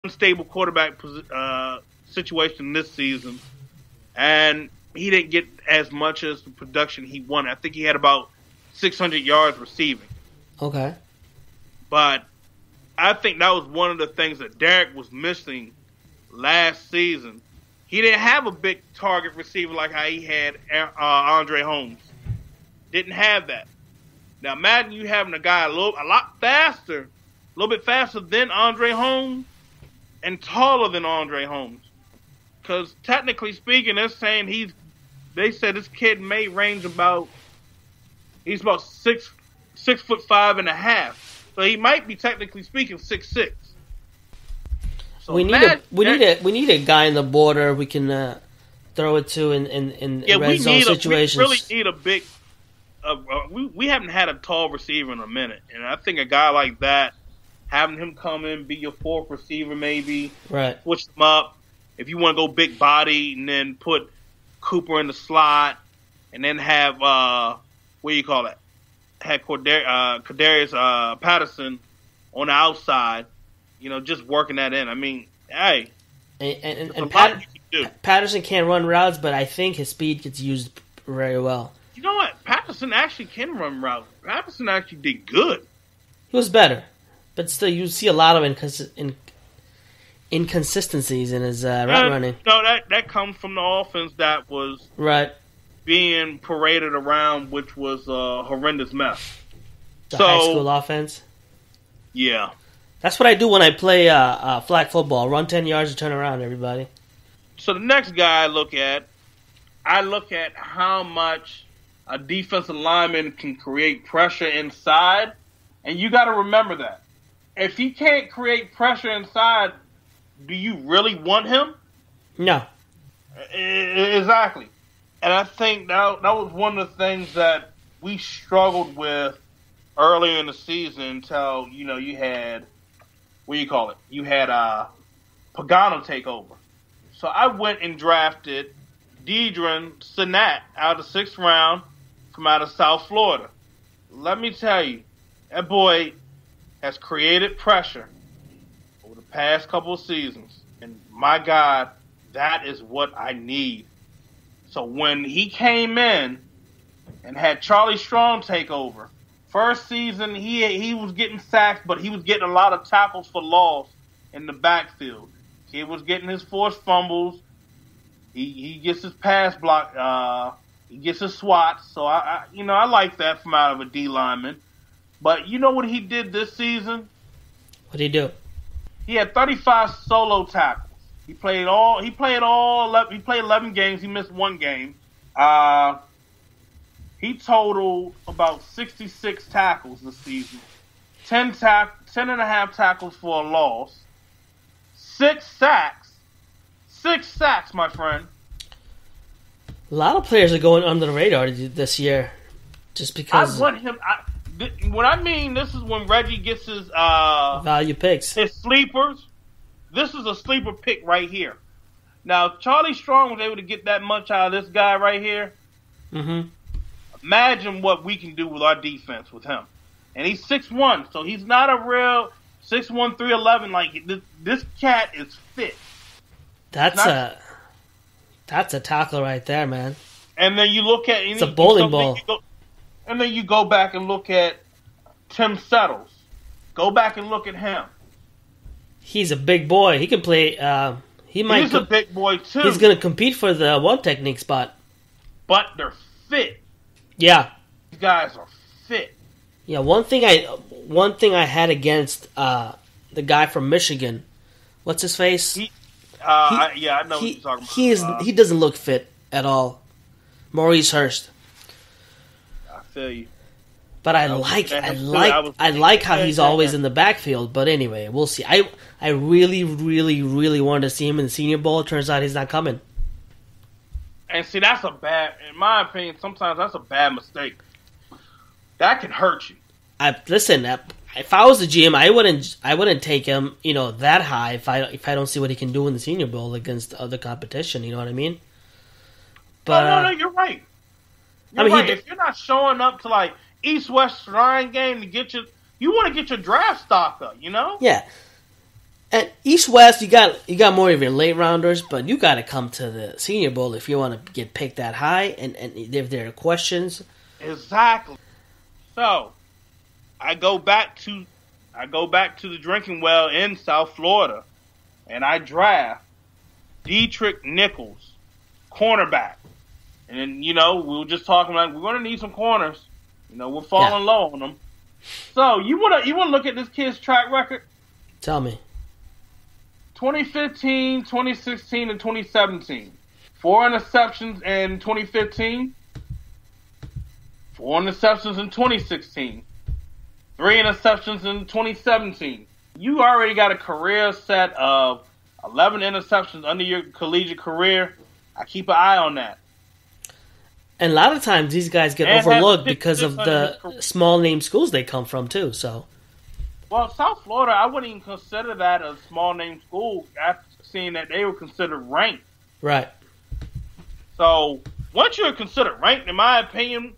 unstable quarterback situation this season, and he didn't get as much as the production he wanted. I think he had about 600 yards receiving. Okay. But I think that was one of the things that Derek was missing last season. He didn't have a big target receiver like how he had Andre Holmes. Didn't have that. Now imagine you having a guy a lot faster, a little bit faster than Andre Holmes, and taller than Andre Holmes. Because technically speaking, they're saying they said this kid may range he's about 6'5.5". So he might be technically speaking 6'6". So we need a guy in the border we can throw it to in red zone situations. We really need a big. We haven't had a tall receiver in a minute, and I think a guy like that, having him come in, be your fourth receiver, maybe right, switch them up. If you want to go big body, and then put Cooper in the slot, and then have what do you call it? Had Kadarius Patterson on the outside, just working that in. I mean, hey, and Patterson can't run routes, but I think his speed gets used very well. You know what? Patterson actually can run routes. Patterson actually did good. He was better, but still, you see a lot of inconsistencies in his route running. No, that comes from the offense that was right being paraded around, which was a horrendous mess. The high school offense? Yeah. That's what I do when I play flag football. Run 10 yards and turn around, everybody. So the next guy I look at how much a defensive lineman can create pressure inside, and you got to remember that. If he can't create pressure inside, do you really want him? No. Exactly. And I think that was one of the things that we struggled with earlier in the season until, you had, what do you call it? You had Pagano take over. So I went and drafted Deidre Sinat out of the 6th round from out of South Florida. Let me tell you, that boy has created pressure over the past couple of seasons. And my God, that is what I need. So when he came in and had Charlie Strong take over, first season he was getting sacks, but he was getting a lot of tackles for loss in the backfield. He was getting his forced fumbles. He gets his pass block. He gets his swats. So I like that from out of a D lineman. But you know what he did this season? What did he do? He had 35 solo tackles. He played 11 games. He missed one game. He totaled about 66 tackles this season. 10 and a half tackles for a loss. 6 sacks. 6 sacks, my friend. A lot of players are going under the radar this year, just because. I want him. What I mean, this is when Reggie gets his value picks, his sleepers. This is a sleeper pick right here. Now, Charlie Strong was able to get that much out of this guy right here. Mm-hmm. Imagine what we can do with our defense with him. And he's 6'1", so he's not a real 6'1", 311. Like, this cat is fit. That's a tackle right there, man. And then you look at... It's a bowling ball. And then you go back and look at Tim Settles. Go back and look at him. He's a big boy. He can play... He's a big boy, too. He's going to compete for the one technique spot. But they're fit. Yeah. These guys are fit. Yeah, one thing I had against the guy from Michigan, what's his face? I know what you're talking about. He doesn't look fit at all. Maurice Hurst. I feel you. But I like how he's always in the backfield. But anyway, we'll see. I really, really, really wanted to see him in the Senior Bowl. Turns out he's not coming. And see, that's in my opinion, sometimes that's a bad mistake. That can hurt you. If I was the GM, I wouldn't take him, that high if I don't see what he can do in the Senior Bowl against other competition. You know what I mean? But no, you're right. If you're not showing up to like East-West Shrine game to you want to get your draft stock up, Yeah. At East West, you got more of your late rounders, but you got to come to the Senior Bowl if you want to get picked that high, and if there are questions. Exactly. So, I go back to the drinking well in South Florida, and I draft Dietrich Nichols, cornerback. And then, we were just talking like we're going to need some corners. We're falling low on them. So, you want to look at this kid's track record? Tell me. 2015, 2016, and 2017. 4 interceptions in 2015. 4 interceptions in 2016. 3 interceptions in 2017. You already got a career set of 11 interceptions under your collegiate career. I keep an eye on that. And a lot of times these guys get overlooked because of the small name schools they come from too. So, well, South Florida, I wouldn't even consider that a small name school after seeing that they were considered ranked. Right. So once you're considered ranked, in my opinion,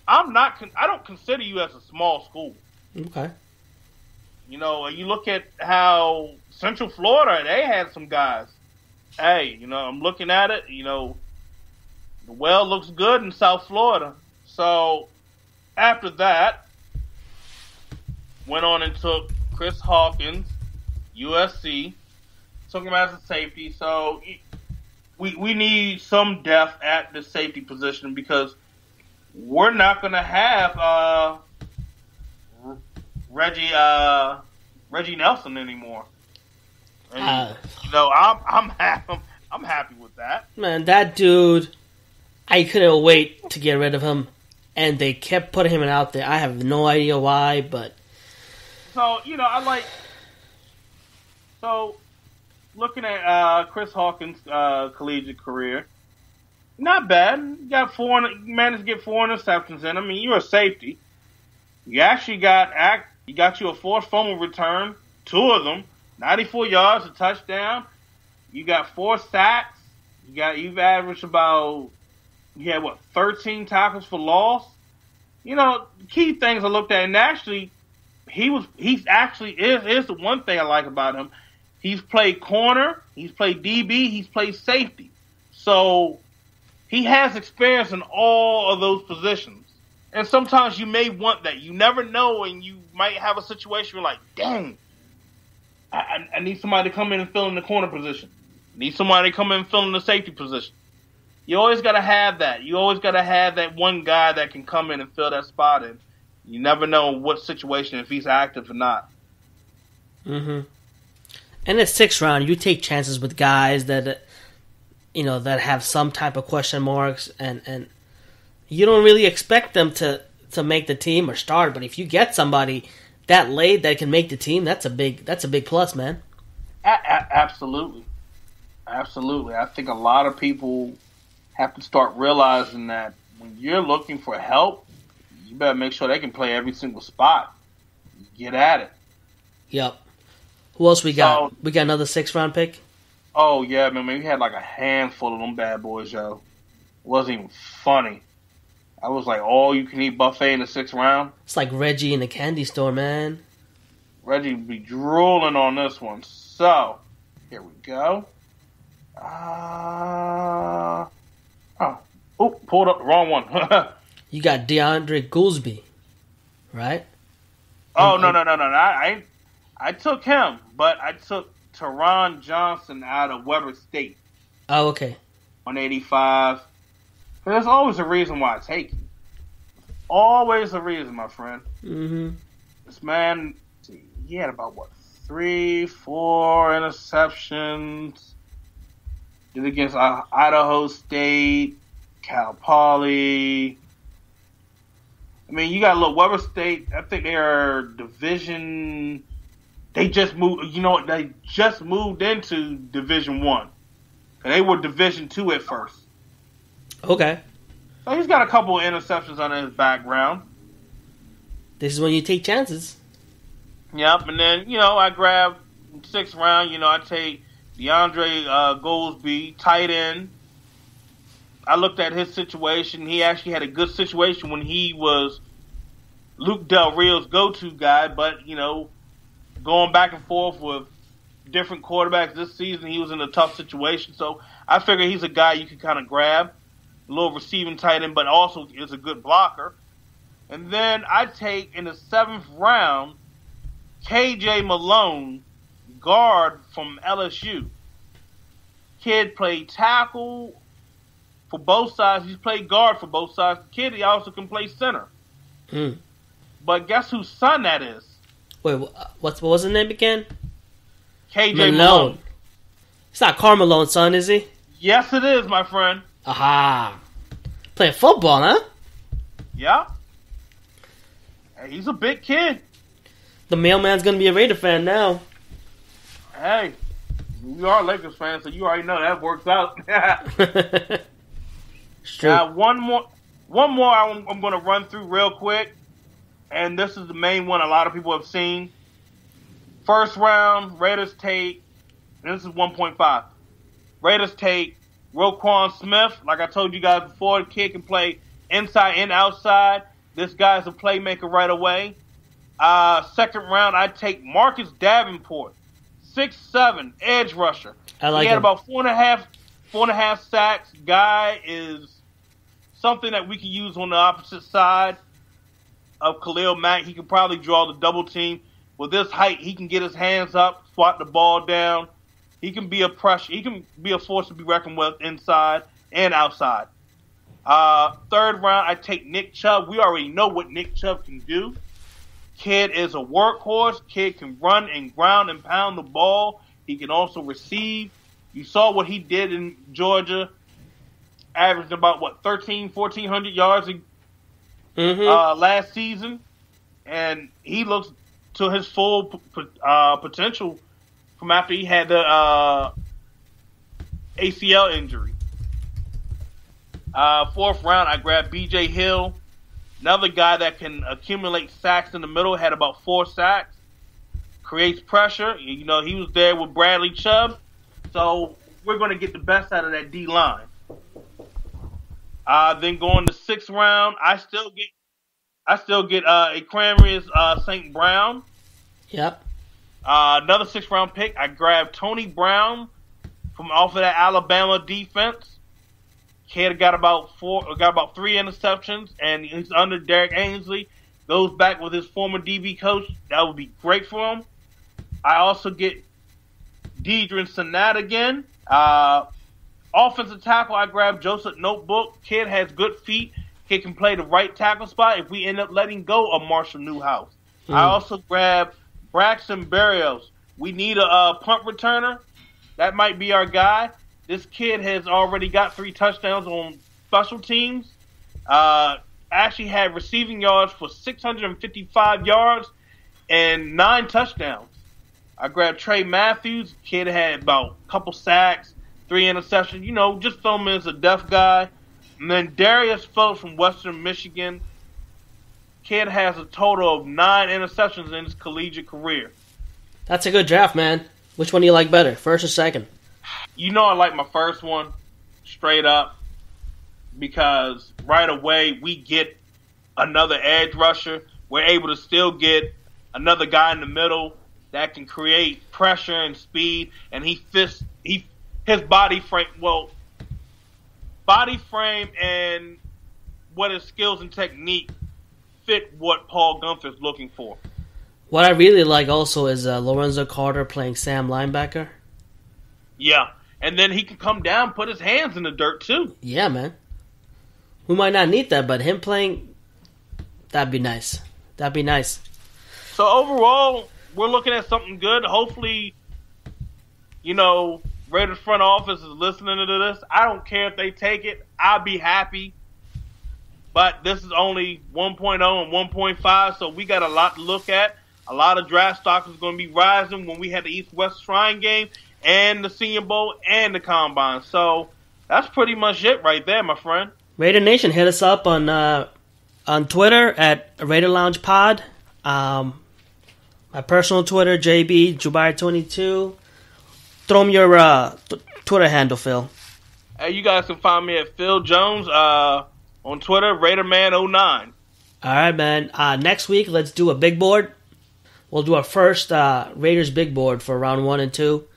I don't consider you as a small school. Okay. You look at how Central Florida, they had some guys. Hey, I'm looking at it, the well looks good in South Florida. So after that, went on and took Chris Hawkins, USC, took him as a safety. So we need some depth at the safety position because we're not going to have Reggie Nelson anymore. And, I'm happy with that. Man, that dude, I couldn't wait to get rid of him, and they kept putting him out there. I have no idea why, but so looking at Chris Hawkins' collegiate career, not bad. You managed to get 4 interceptions in. I mean, you're a safety. You actually got you a forced fumble return, 2 of them, 94 yards, a touchdown. You got 4 sacks. You've averaged about 13 tackles for loss. Key things I looked at, and actually, he's the one thing I like about him. He's played corner, he's played DB, he's played safety. So he has experience in all of those positions. And sometimes you may want that. You never know, and you might have a situation where, like, dang, I need somebody to come in and fill in the corner position. I need somebody to come in and fill in the safety position. You always got to have that. You always got to have that one guy that can come in and fill that spot in. You never know what situation, if he's active or not. Mm-hmm. In the 6th round, you take chances with guys that have some type of question marks, and you don't really expect them to make the team or start. But if you get somebody that late that can make the team, that's a big plus, man. Absolutely. I think a lot of people have to start realizing that when you're looking for help, you better make sure they can play every single spot. Get at it. Yep. Who else we got? We got another 6th round pick? Oh, yeah, man. We had like a handful of them bad boys, yo. It wasn't even funny. I was like, all-you-can-eat buffet in the 6th round. It's like Reggie in the candy store, man. Reggie would be drooling on this one. So, here we go. Pulled up the wrong one. You got DeAndre Goolsby, right? Oh, no. I took him, but I took Teron Johnson out of Weber State. Oh, okay. 185. There's always a reason why I take him. Always a reason, my friend. Mm-hmm. This man, he had about, 3, 4 interceptions. Did against Idaho State, Cal Poly. I mean, you got to look, Weber State, I think they are division. They just moved, they just moved into Division 1. They were Division 2 at first. Okay. So he's got a couple of interceptions under his background. This is when you take chances. Yep, and then, I grab 6th round, I take DeAndre Goolsby, tight end. I looked at his situation. He actually had a good situation when he was Luke Del Rio's go-to guy, but, going back and forth with different quarterbacks this season. He was in a tough situation, so I figure he's a guy you can kind of grab, a little receiving tight end, but also is a good blocker. And then I take in the 7th round KJ Malone, guard from LSU. Kid played tackle for both sides. He's played guard for both sides. The kid, he also can play center. But guess whose son that is? Wait, what was his name again? KJ Malone. It's not Karl Malone's son, is he? Yes, it is, my friend. Aha. Playing football, huh? Yeah. Hey, he's a big kid. The mailman's going to be a Raider fan now. Hey, we are Lakers fans, so you already know that works out. One more I'm going to run through real quick, and this is the main one a lot of people have seen. First round, Raiders take, and this is 1.5. Raiders take Roquan Smith. Like I told you guys before, the kid can play inside and outside. This guy's a playmaker right away. Second round, I take Marcus Davenport, 6'7", edge rusher. I like he had him. about 4.5 sacks. Guy is something that we can use on the opposite side of Khalil Mack. He can probably draw the double team. With this height, he can get his hands up, swat the ball down. He can be a pressure. He can be a force to be reckoned with inside and outside. Third round, I take Nick Chubb. We already know what Nick Chubb can do. Kid is a workhorse. Kid can run and ground and pound the ball. He can also receive. You saw what he did in Georgia, averaged about, 1,400 yards last season. And he looks to his full potential from after he had the ACL injury. Fourth round, I grabbed B.J. Hill, another guy that can accumulate sacks in the middle, had about 4 sacks, creates pressure. You know, he was there with Bradley Chubb, so we're going to get the best out of that D-line. Then going to 6th round, I still get Aquarius St. Brown. Yep. Another 6th round pick. I grabbed Tony Brown from off of that Alabama defense. Kid got about 3 interceptions, and he's under Derek Ainsley. Goes back with his former DB coach. That would be great for him. I also get Deidre Senat again. Offensive tackle, I grabbed Joseph Notebook. Kid has good feet. Kid can play the right tackle spot if we end up letting go of Marshall Newhouse. I also grabbed Braxton Berrios. We need a punt returner. That might be our guy. This kid has already got 3 touchdowns on special teams. Actually had receiving yards for 655 yards and 9 touchdowns. I grabbed Trey Matthews. Kid had about a couple sacks, 3 interceptions. You know, just throw him as a deaf guy. And then Darius Phillips from Western Michigan. Kid has a total of 9 interceptions in his collegiate career. That's a good draft, man. Which one do you like better, first or second? You know I like my first one, straight up, because right away we get another edge rusher. We're able to still get another guy in the middle that can create pressure and speed, and his body frame and what his skills and technique fit what Paul Gunther's looking for. What I really like also is Lorenzo Carter playing Sam linebacker. Yeah, and then he can come down, put his hands in the dirt too. Yeah, man. We might not need that, but him playing, that'd be nice. That'd be nice. So overall, we're looking at something good. Hopefully, Raiders front office is listening to this. I don't care if they take it. I'll be happy. But this is only 1.0 and 1.5, so we got a lot to look at. A lot of draft stock is going to be rising when we have the East-West Shrine game and the Senior Bowl and the Combine. So that's pretty much it right there, my friend. Raider Nation, hit us up on Twitter at Raider Lounge Pod. My personal Twitter, JB Jubair22. Throw me your Twitter handle, Phil. Hey, you guys can find me at Phil Jones on Twitter, RaiderMan09. All right, man. Next week, let's do a big board. we'll do our first Raiders big board for round 1 and 2.